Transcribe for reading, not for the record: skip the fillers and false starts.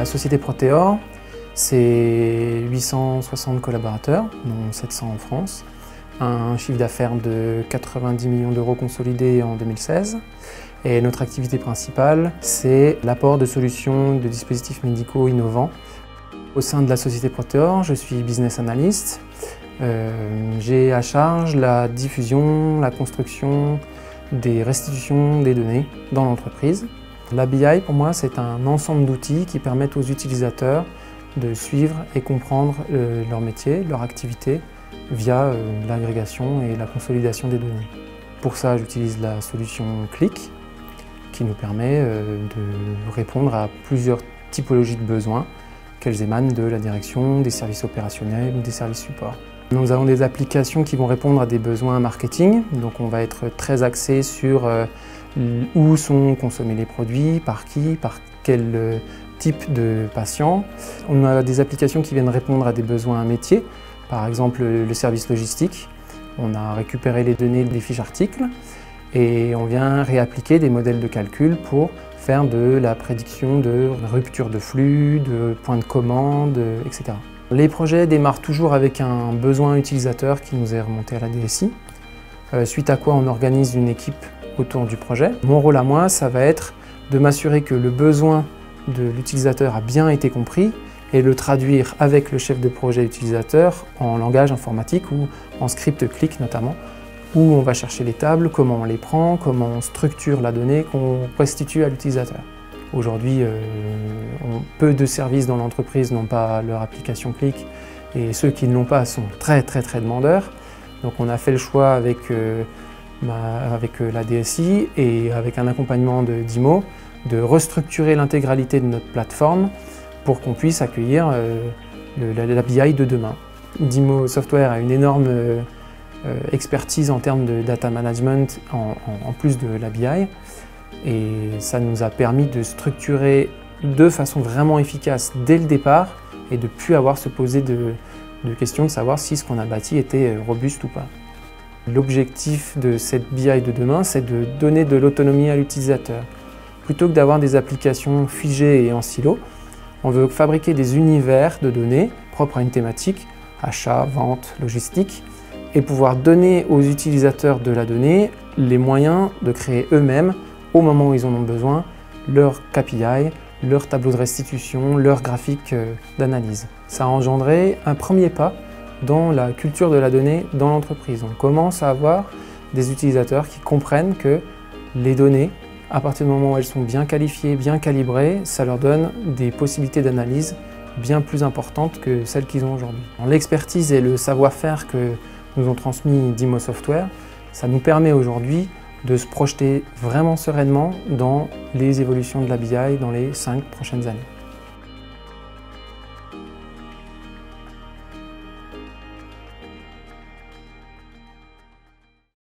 La société Proteor, c'est 860 collaborateurs, dont 700 en France, un chiffre d'affaires de 90 millions d'euros consolidés en 2016. Et notre activité principale, c'est l'apport de solutions de dispositifs médicaux innovants. Au sein de la société Proteor, je suis business analyst. J'ai à charge la diffusion, la construction, des restitutions des données dans l'entreprise. La BI, pour moi, c'est un ensemble d'outils qui permettent aux utilisateurs de suivre et comprendre leur métier, leur activité, via l'agrégation et la consolidation des données. Pour ça, j'utilise la solution Qlik, qui nous permet de répondre à plusieurs typologies de besoins, qu'elles émanent de la direction, des services opérationnels ou des services support. Nous avons des applications qui vont répondre à des besoins marketing, donc on va être très axé sur où sont consommés les produits, par qui, par quel type de patient. On a des applications qui viennent répondre à des besoins métiers, par exemple le service logistique. On a récupéré les données des fiches articles et on vient réappliquer des modèles de calcul pour faire de la prédiction de rupture de flux, de points de commande, etc. Les projets démarrent toujours avec un besoin utilisateur qui nous est remonté à la DSI, suite à quoi on organise une équipe autour du projet. Mon rôle à moi, ça va être de m'assurer que le besoin de l'utilisateur a bien été compris et le traduire avec le chef de projet utilisateur en langage informatique ou en script Qlik notamment, où on va chercher les tables, comment on les prend, comment on structure la donnée qu'on restitue à l'utilisateur. Aujourd'hui, peu de services dans l'entreprise n'ont pas leur application Qlik et ceux qui ne l'ont pas sont très demandeurs. Donc on a fait le choix avec la DSI et avec un accompagnement de DIMO de restructurer l'intégralité de notre plateforme pour qu'on puisse accueillir la BI de demain. DIMO Software a une énorme expertise en termes de data management en plus de la BI. Et ça nous a permis de structurer de façon vraiment efficace dès le départ et de ne plus avoir à se poser de questions de savoir si ce qu'on a bâti était robuste ou pas. L'objectif de cette BI de demain, c'est de donner de l'autonomie à l'utilisateur. Plutôt que d'avoir des applications figées et en silo, on veut fabriquer des univers de données propres à une thématique, achat, vente, logistique, et pouvoir donner aux utilisateurs de la donnée les moyens de créer eux-mêmes, au moment où ils en ont besoin, leur KPI, leur tableau de restitution, leur graphique d'analyse. Ça a engendré un premier pas dans la culture de la donnée dans l'entreprise. On commence à avoir des utilisateurs qui comprennent que les données, à partir du moment où elles sont bien qualifiées, bien calibrées, ça leur donne des possibilités d'analyse bien plus importantes que celles qu'ils ont aujourd'hui. L'expertise et le savoir-faire que nous ont transmis DIMO Software, ça nous permet aujourd'hui de se projeter vraiment sereinement dans les évolutions de la BI dans les 5 prochaines années.